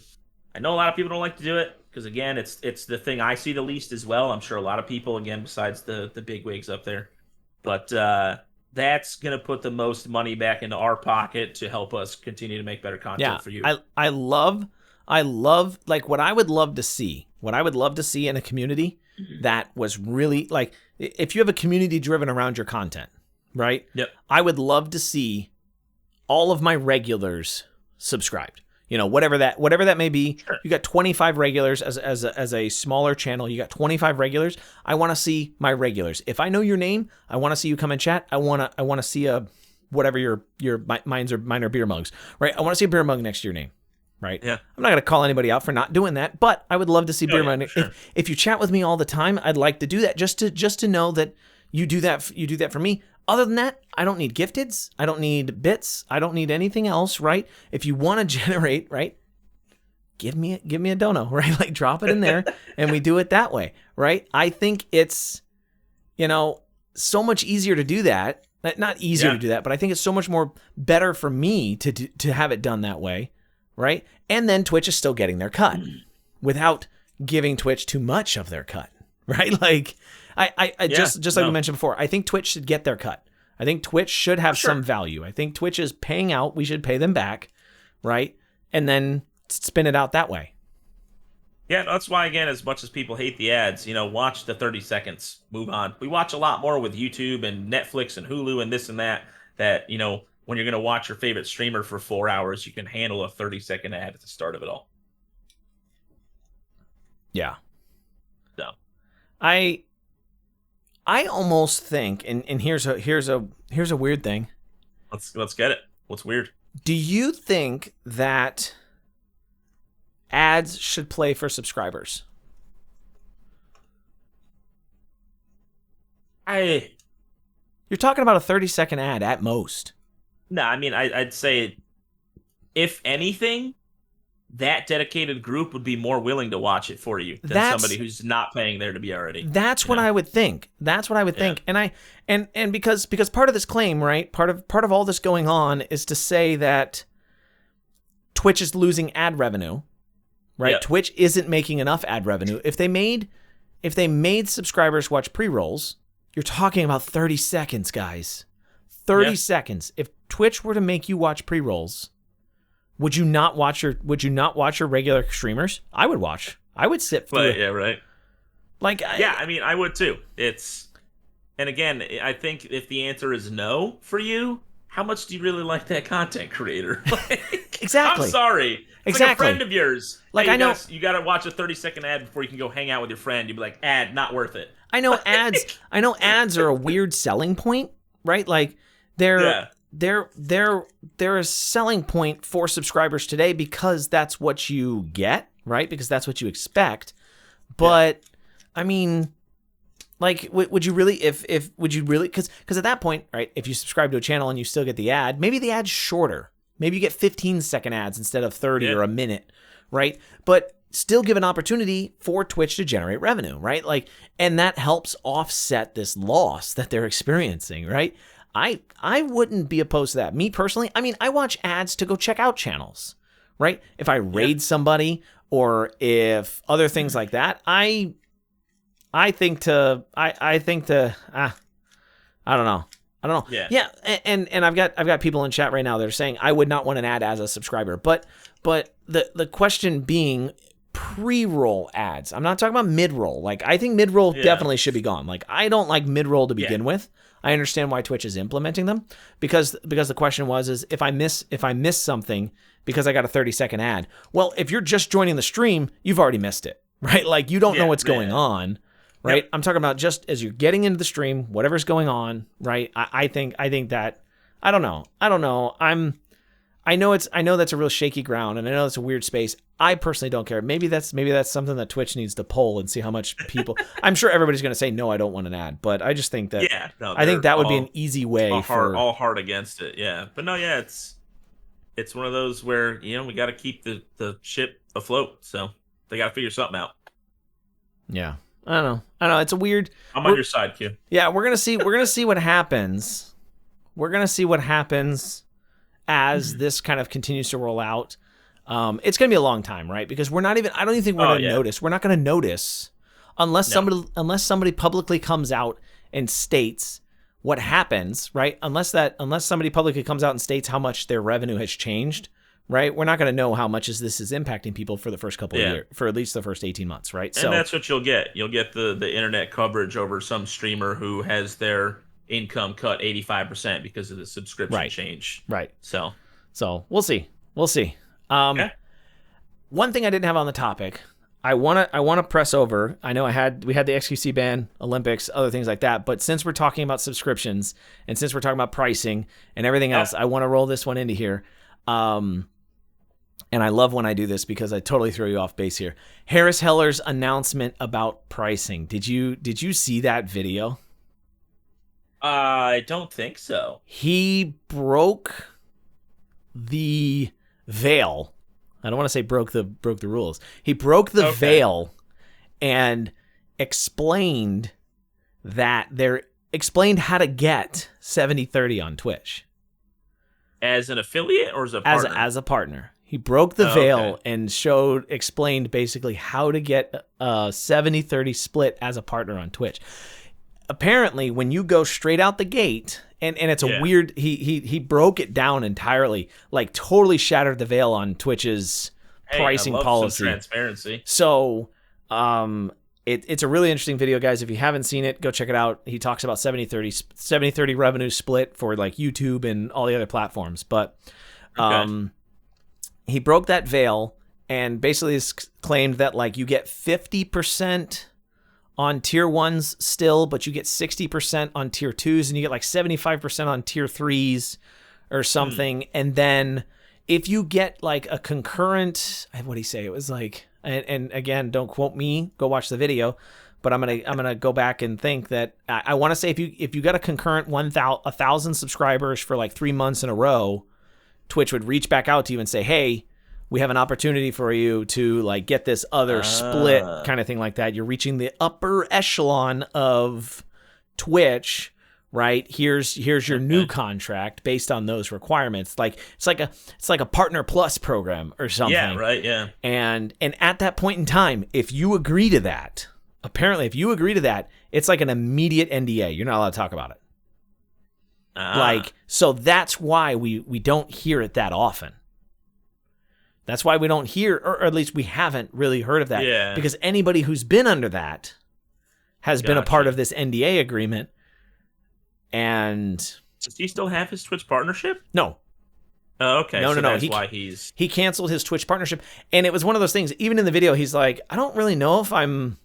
I know a lot of people don't like to do it because, again, it's the thing I see the least as well. I'm sure a lot of people, again, besides the big wigs up there. But that's going to put the most money back into our pocket to help us continue to make better content for you. I love like what I would love to see in a community that was really like, if you have a community driven around your content, right? Yep. I would love to see all of my regulars subscribed. Whatever that may be. Sure. You got 25 regulars as a smaller channel. You got 25 regulars. I want to see my regulars. If I know your name, I want to see you come and chat. I want to see a whatever your mine are beer mugs, right? I want to see a beer mug next to your name, right? Yeah. I'm not gonna call anybody out for not doing that, but I would love to see beer mug. Sure. If you chat with me all the time, I'd like to do that just to know that you do that. You do that for me. Other than that, I don't need gifteds. I don't need bits. I don't need anything else, right? If you want to generate, right, give me a dono, right? Like drop it in there and we do it that way, right? I think it's, so much easier to do that. Not easier to do that, but I think it's so much more better for me to have it done that way, right? And then Twitch is still getting their cut without giving Twitch too much of their cut, right? Like just like we mentioned before, I think Twitch should get their cut. I think Twitch should have some value. I think Twitch is paying out. We should pay them back, right? And then spin it out that way. Yeah, that's why, again, as much as people hate the ads, watch the 30 seconds, move on. We watch a lot more with YouTube and Netflix and Hulu and this and that, when you're going to watch your favorite streamer for 4 hours, you can handle a 30-second ad at the start of it all. Yeah. So. I almost think, and here's a weird thing. Let's get it. What's weird? Do you think that ads should play for subscribers? You're talking about a 30-second ad at most. No, I mean, I'd say, if anything, that dedicated group would be more willing to watch it for you than somebody who's not paying there to be already. That's what I would think. That's what I would think. And because part of this claim, right? Part of all this going on is to say that Twitch is losing ad revenue, right? Yep. Twitch isn't making enough ad revenue. If they made subscribers watch pre-rolls, you're talking about 30 seconds, guys. 30 seconds. If Twitch were to make you watch pre-rolls, would you not watch your regular streamers? I would watch. I would sit through it. Yeah, right. I mean, I would too. And again, I think if the answer is no for you, how much do you really like that content creator? Exactly. I'm sorry. It's like a friend of yours. Like, hey, I know you got to watch a 30-second ad before you can go hang out with your friend. You'd be like, ad, not worth it. I know ads are a weird selling point, right? Like they're a selling point for subscribers today because that's what you get, right? Because that's what you expect. But I mean, like, would you really, because at that point, right, if you subscribe to a channel and you still get the ad, maybe the ad's shorter. Maybe you get 15-second ads instead of 30 or a minute, right? But still give an opportunity for Twitch to generate revenue, right? Like, and that helps offset this loss that they're experiencing, right? I wouldn't be opposed to that. Me personally, I mean, I watch ads to go check out channels, right? If I raid somebody or if other things like that, I think I don't know. Yeah. And I've got people in chat right now that are saying I would not want an ad as a subscriber, but the question being pre-roll ads. I'm not talking about mid-roll. Like, I think mid-roll definitely should be gone. Like, I don't like mid-roll to begin with. I understand why Twitch is implementing them because the question is if I miss something because I got a 30-second ad. Well, if you're just joining the stream, you've already missed it, right? Like, you don't know what's going on, right? Yep. I'm talking about just as you're getting into the stream, whatever's going on, right? I think that I don't know. I know that's a real shaky ground, and I know it's a weird space. I personally don't care. Maybe that's something that Twitch needs to poll and see how much people. I'm sure everybody's going to say no, I don't want an ad, but I just think that I think that would be an easy way all hard against it. Yeah, but no, it's one of those where we got to keep the ship afloat, so they got to figure something out. Yeah, I don't know. It's a weird. I'm on your side, Q. Yeah, we're gonna see what happens. We're gonna see what happens as this kind of continues to roll out. It's going to be a long time, right? Because I don't even think we're going to notice. We're not going to notice unless somebody publicly comes out and states what happens, right? Unless somebody publicly comes out and states how much their revenue has changed, right? We're not going to know how much this is impacting people for the first couple of years, for at least the first 18 months, right? And that's what you'll get. You'll get the internet coverage over some streamer who has their income cut 85% because of the subscription change. Right. So we'll see. One thing I didn't have on the topic, I want to press over. I know we had the XQC ban, Olympics, other things like that, but since we're talking about subscriptions and since we're talking about pricing and everything else, I want to roll this one into here. And I love when I do this because I totally throw you off base here. Harris Heller's announcement about pricing. Did you see that video? I don't think so. He broke the veil I don't want to say broke the rules. He broke the veil and explained how to get 70/30 on Twitch. As an affiliate or as a partner? As a partner. He broke the veil and explained basically how to get a 70/30 split as a partner on Twitch. Apparently, when you go straight out the gate, and it's a weird, he broke it down entirely, like totally shattered the veil on Twitch's pricing policy. Some transparency. So, it's a really interesting video, guys. If you haven't seen it, go check it out. He talks about 70/30 revenue split for like YouTube and all the other platforms. But he broke that veil and basically claimed that like you get 50% on tier 1s still, but you get 60% on tier 2s, and you get like 75% on tier 3s or something. And then if you get like a concurrent, what did he say? It was like, and again, don't quote me, go watch the video, but I'm gonna go back and think that I want to say if you got a concurrent 1,000 subscribers for like 3 months in a row, Twitch would reach back out to you and say, hey, we have an opportunity for you to like get this other split kind of thing like that. You're reaching the upper echelon of Twitch, right? Here's your new contract based on those requirements. Like it's like a Partner Plus program or something. Yeah, right, yeah. And at that point in time, if you agree to that, it's like an immediate NDA. You're not allowed to talk about it. Like, so that's why we don't hear it that often. That's why we don't hear, or at least we haven't really heard of that. Yeah. Because anybody who's been under that has been a part of this NDA agreement. And does he still have his Twitch partnership? No. Oh, okay. No. That's why he canceled his Twitch partnership. And it was one of those things, even in the video, he's like, I don't really know if I'm...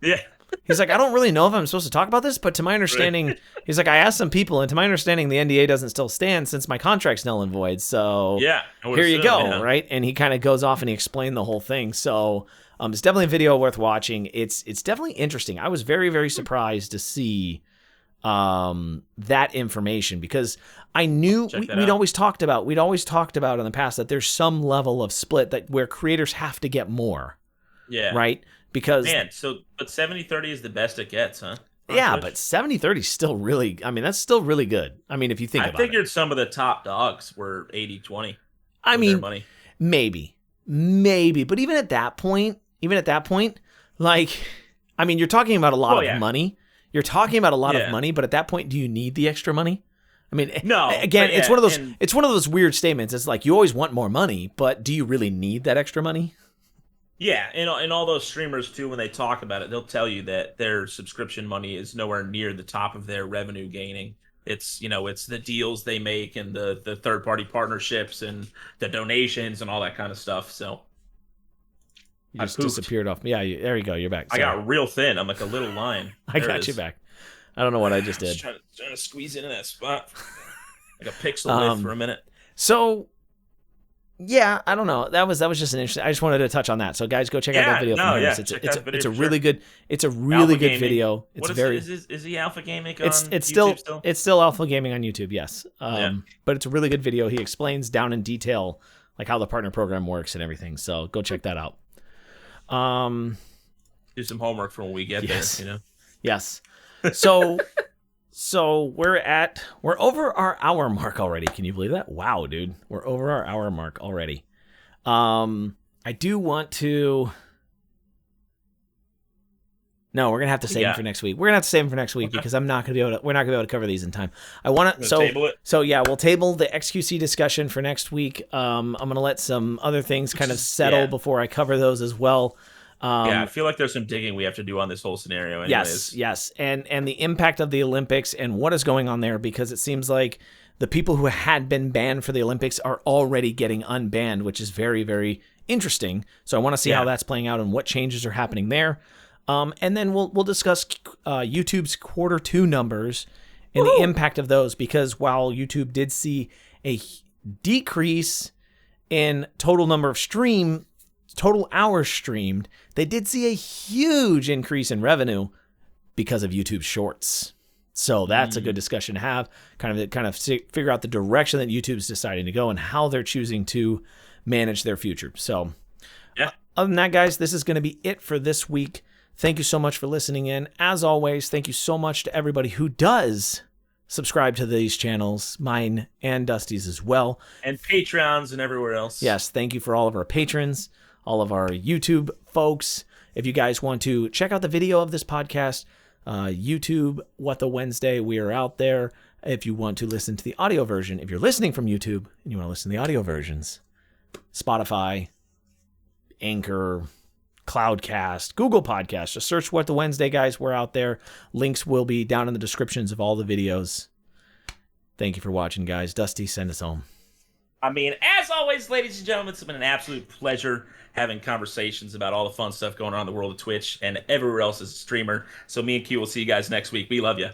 Yeah. He's like, I don't really know if I'm supposed to talk about this, but to my understanding, he's like, I asked some people, and to my understanding, the NDA doesn't still stand since my contract's null and void. So here you go, right? And he kind of goes off and he explained the whole thing. So it's definitely a video worth watching. It's definitely interesting. I was very, very surprised to see that information, because I knew we'd always talked about in the past that there's some level of split that where creators have to get more. Yeah. Right? Because but 70/30 is the best it gets, huh? Yeah, but 70/30 is still really, I mean, that's still really good. I mean, if you think about it. I figured some of the top dogs were 80/20. I mean, maybe. But even at that point, like, I mean, you're talking about a lot of money. You're talking about a lot of money, but at that point, do you need the extra money? I mean, no. Again, it's one of those weird statements. It's like you always want more money, but do you really need that extra money? Yeah, and all those streamers too, when they talk about it, they'll tell you that their subscription money is nowhere near the top of their revenue gaining. It's it's the deals they make and the third party partnerships and the donations and all that kind of stuff. So you just disappeared off. Yeah, there you go. You're back. Sorry. I got real thin. I'm like a little line. I got you back. I don't know what I just did. Trying to squeeze into that spot like a pixel width for a minute. So. Yeah, I don't know. That was just an interesting. I just wanted to touch on that. So guys, go check out that video. It's a really good video. It's is he Alpha Gaming on YouTube still? It's still Alpha Gaming on YouTube. Yes. But it's a really good video. He explains down in detail like how the partner program works and everything. So go check that out. Do some homework for when we get there. Yes. So we're over our hour mark already. Can you believe that? Wow, dude. We're over our hour mark already. I do want to... No, we're going to have to save it for next week. We're going to have to save them for next week because we're not going to be able to cover these in time. I want to... table it? So yeah, we'll table the XQC discussion for next week. I'm going to let some other things kind of settle before I cover those as well. I feel like there's some digging we have to do on this whole scenario anyways. Yes. And the impact of the Olympics and what is going on there, because it seems like the people who had been banned for the Olympics are already getting unbanned, which is very, very interesting. So I want to see how that's playing out and what changes are happening there. And then we'll discuss YouTube's Q2 numbers and the impact of those, because while YouTube did see a decrease in total hours streamed, they did see a huge increase in revenue because of YouTube Shorts. So that's a good discussion to have, kind of figure out the direction that YouTube's deciding to go and how they're choosing to manage their future. So Yeah. other than that, guys, this is going to be it for this week. Thank you so much for listening in. As always, thank you so much to everybody who does subscribe to these channels, mine and Dusty's as well. And Patreons and everywhere else. Yes, thank you for all of our patrons, all of our YouTube folks. If you guys want to check out the video of this podcast, YouTube, What the Wednesday, we are out there. If you want to listen to the audio version, if you're listening from YouTube and you want to listen to the audio versions, Spotify, Anchor, Cloudcast, Google Podcast. Just search What the Wednesday, guys. We're out there. Links will be down in the descriptions of all the videos. Thank you for watching, guys. Dusty, send us home. I mean, as always, ladies and gentlemen, it's been an absolute pleasure having conversations about all the fun stuff going on in the world of Twitch and everywhere else as a streamer. So me and Q will see you guys next week. We love you.